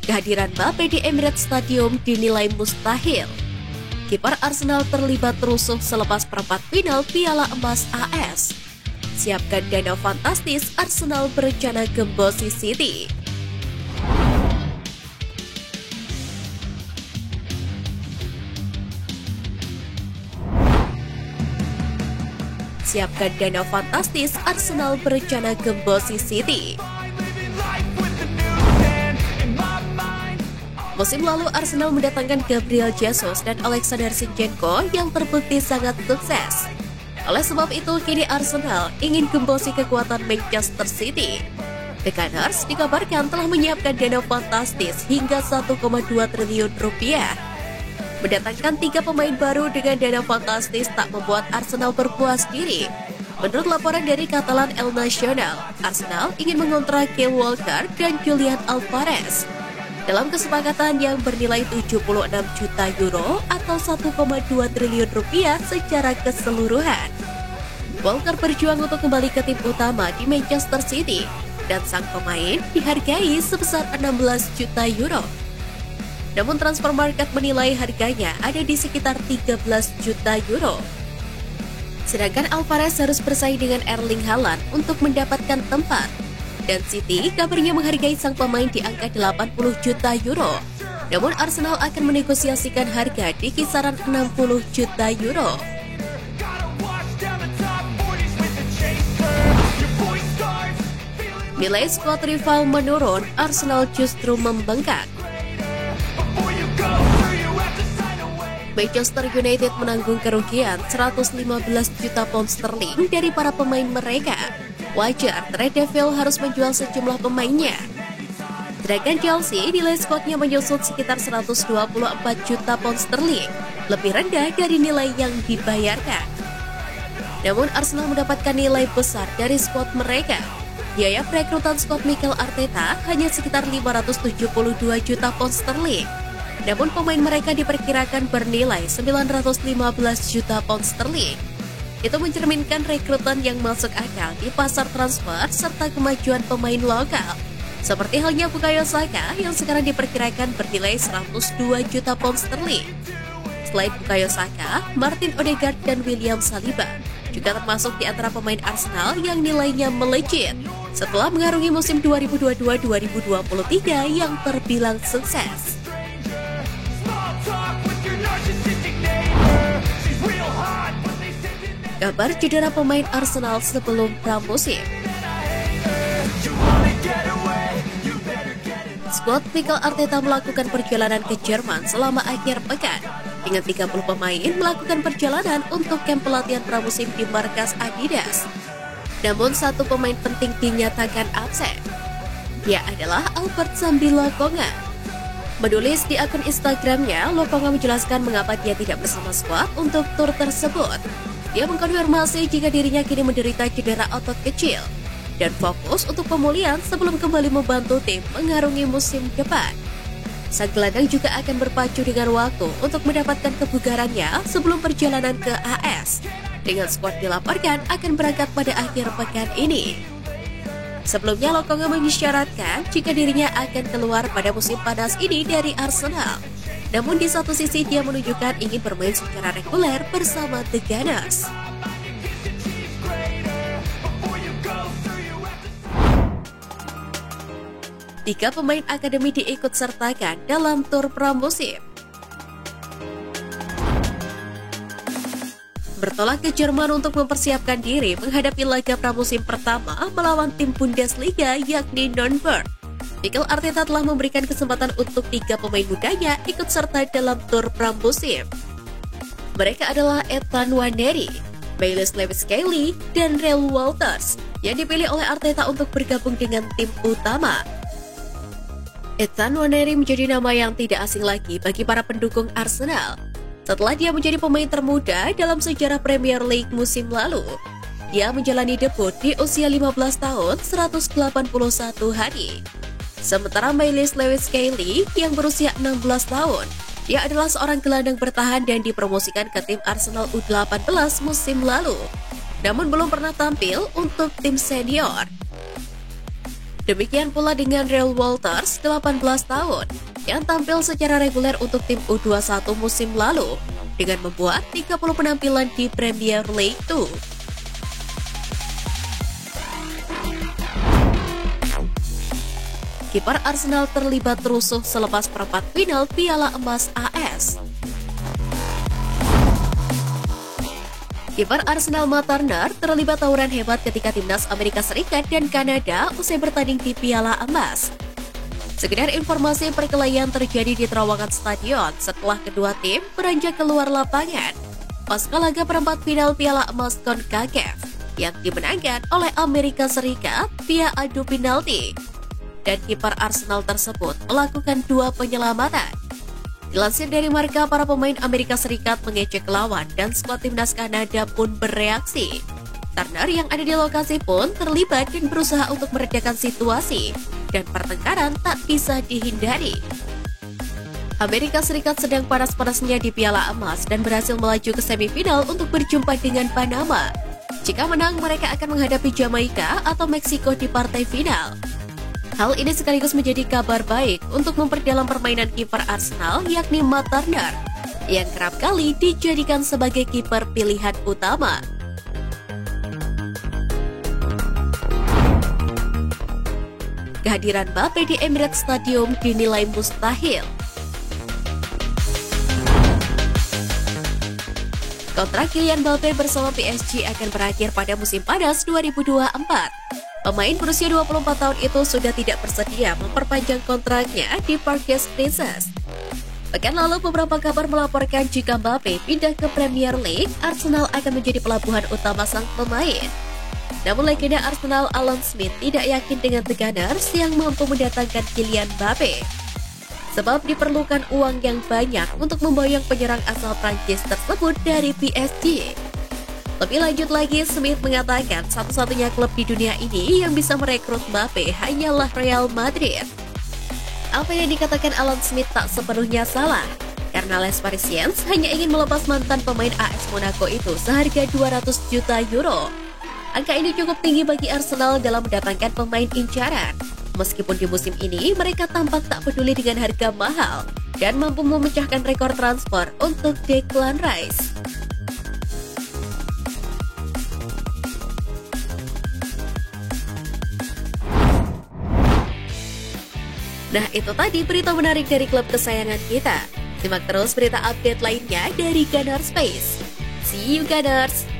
Kehadiran Mbappe di Emirates Stadium dinilai mustahil. Kiper Arsenal terlibat rusuh selepas perempat final Piala Emas AS. Siapkan dana fantastis, Arsenal berencana gembosi City. Siapkan dana fantastis, Arsenal berencana gembosi City. Musim lalu Arsenal mendatangkan Gabriel Jesus dan Alexander Zinchenko yang terbukti sangat sukses. Oleh sebab itu, kini Arsenal ingin gembosi kekuatan Manchester City. The Gunners dikabarkan telah menyiapkan dana fantastis hingga 1,2 triliun rupiah. Mendatangkan 3 pemain baru dengan dana fantastis tak membuat Arsenal berpuas diri. Menurut laporan dari Catalan El Nacional, Arsenal ingin mengontrak Kyle Walker dan Julian Alvarez dalam kesepakatan yang bernilai 76 juta euro atau 1,2 triliun rupiah secara keseluruhan. Walker berjuang untuk kembali ke tim utama di Manchester City dan sang pemain dihargai sebesar 16 juta euro. Namun transfer market menilai harganya ada di sekitar 13 juta euro. Sedangkan Alvarez harus bersaing dengan Erling Haaland untuk mendapatkan tempat. Dan City kabarnya menghargai sang pemain di angka 80 juta euro. Namun Arsenal akan menegosiasikan harga di kisaran 60 juta euro. Nilai skuad rival menurun, Arsenal justru membengkak. Manchester United menanggung kerugian 115 juta pound sterling dari para pemain mereka. Wajar, Red Devil harus menjual sejumlah pemainnya. Sedangkan Chelsea nilai skuadnya menyusut sekitar 124 juta pound sterling, lebih rendah dari nilai yang dibayarkan. Namun Arsenal mendapatkan nilai besar dari skuad mereka. Biaya perekrutan skuad Mikel Arteta hanya sekitar 572 juta pound sterling. Namun pemain mereka diperkirakan bernilai 915 juta pound sterling. Itu mencerminkan rekrutan yang masuk akal di pasar transfer serta kemajuan pemain lokal. Seperti halnya Bukayo Saka yang sekarang diperkirakan bernilai 102 juta pound sterling. Selain Bukayo Saka, Martin Odegaard dan William Saliba juga termasuk di antara pemain Arsenal yang nilainya melejit setelah mengarungi musim 2022-2023 yang terbilang sukses. Kabar cedera pemain Arsenal sebelum pramusim. Skuad Mikel Arteta melakukan perjalanan ke Jerman selama akhir pekan dengan 30 pemain melakukan perjalanan untuk kamp pelatihan pramusim di markas Adidas. Namun satu pemain penting dinyatakan absen. Dia adalah Albert Sambi Lokonga. Menulis di akun Instagramnya, Lokonga menjelaskan mengapa dia tidak bersama skuad untuk tur tersebut. Dia mengkonfirmasi jika dirinya kini menderita cedera otot kecil dan fokus untuk pemulihan sebelum kembali membantu tim mengarungi musim depan. Sang gelandang juga akan berpacu dengan waktu untuk mendapatkan kebugarannya sebelum perjalanan ke AS. Dengan skuad dilaporkan akan berangkat pada akhir pekan ini. Sebelumnya Lokonga mengisyaratkan jika dirinya akan keluar pada musim panas ini dari Arsenal. Namun di satu sisi dia menunjukkan ingin bermain secara reguler bersama The Gunners. Tiga pemain akademi diikut sertakan dalam tur pramusim. Bertolak ke Jerman untuk mempersiapkan diri menghadapi laga pramusim pertama melawan tim Bundesliga yakni Nürnberg. Mikel Arteta telah memberikan kesempatan untuk 3 pemain mudanya ikut serta dalam tur pramusim. Mereka adalah Ethan Nwaneri, Baylis Lewis-Kelly, dan Reuell Walters yang dipilih oleh Arteta untuk bergabung dengan tim utama. Ethan Nwaneri menjadi nama yang tidak asing lagi bagi para pendukung Arsenal setelah dia menjadi pemain termuda dalam sejarah Premier League musim lalu. Dia menjalani debut di usia 15 tahun 181 hari. Sementara Baylis Lewis-Kelly yang berusia 16 tahun, dia adalah seorang gelandang bertahan dan dipromosikan ke tim Arsenal U18 musim lalu, namun belum pernah tampil untuk tim senior. Demikian pula dengan Real Walters, 18 tahun, yang tampil secara reguler untuk tim U21 musim lalu dengan membuat 30 penampilan di Premier League 2. Kiper Arsenal terlibat rusuh selepas perempat final Piala Emas AS. Kiper Arsenal Matt Turner terlibat tawuran hebat ketika timnas Amerika Serikat dan Kanada usai bertanding di Piala Emas. Sekedar informasi, perkelahian terjadi di terowongan stadion setelah kedua tim beranjak keluar lapangan pasca laga perempat final Piala Emas CONCACAF yang dimenangkan oleh Amerika Serikat via adu penalti. Dan kiper Arsenal tersebut melakukan 2 penyelamatan. Dilansir dari Marca, para pemain Amerika Serikat mengejek lawan dan skuad timnas Kanada pun bereaksi. Turner yang ada di lokasi pun terlibat dan berusaha untuk meredakan situasi, dan pertengkaran tak bisa dihindari. Amerika Serikat sedang panas-panasnya di Piala Emas dan berhasil melaju ke semifinal untuk berjumpa dengan Panama. Jika menang, mereka akan menghadapi Jamaika atau Meksiko di partai final. Hal ini sekaligus menjadi kabar baik untuk memperdalam permainan kiper Arsenal yakni Matt Turner yang kerap kali dijadikan sebagai kiper pilihan utama. Kehadiran Mbappe di Emirates Stadium dinilai mustahil. Kontrak Kylian Mbappe bersama PSG akan berakhir pada musim panas 2024. Pemain berusia 24 tahun itu sudah tidak bersedia memperpanjang kontraknya di Parkes Princess. Pekan lalu beberapa kabar melaporkan jika Mbappe pindah ke Premier League, Arsenal akan menjadi pelabuhan utama sang pemain. Namun legenda Arsenal Alan Smith tidak yakin dengan The Gunners yang mampu mendatangkan Kylian Mbappe. Sebab diperlukan uang yang banyak untuk memboyong penyerang asal Prancis tersebut dari PSG. Lebih lanjut lagi, Smith mengatakan satu-satunya klub di dunia ini yang bisa merekrut Mbappe hanyalah Real Madrid. Apa yang dikatakan Alan Smith tak sepenuhnya salah, karena Les Parisiens hanya ingin melepas mantan pemain AS Monaco itu seharga 200 juta euro. Angka ini cukup tinggi bagi Arsenal dalam mendatangkan pemain incaran. Meskipun di musim ini mereka tampak tak peduli dengan harga mahal dan mampu memecahkan rekor transfer untuk Declan Rice. Nah, itu tadi berita menarik dari klub kesayangan kita. Simak terus berita update lainnya dari Gunners Space. See you Gunners!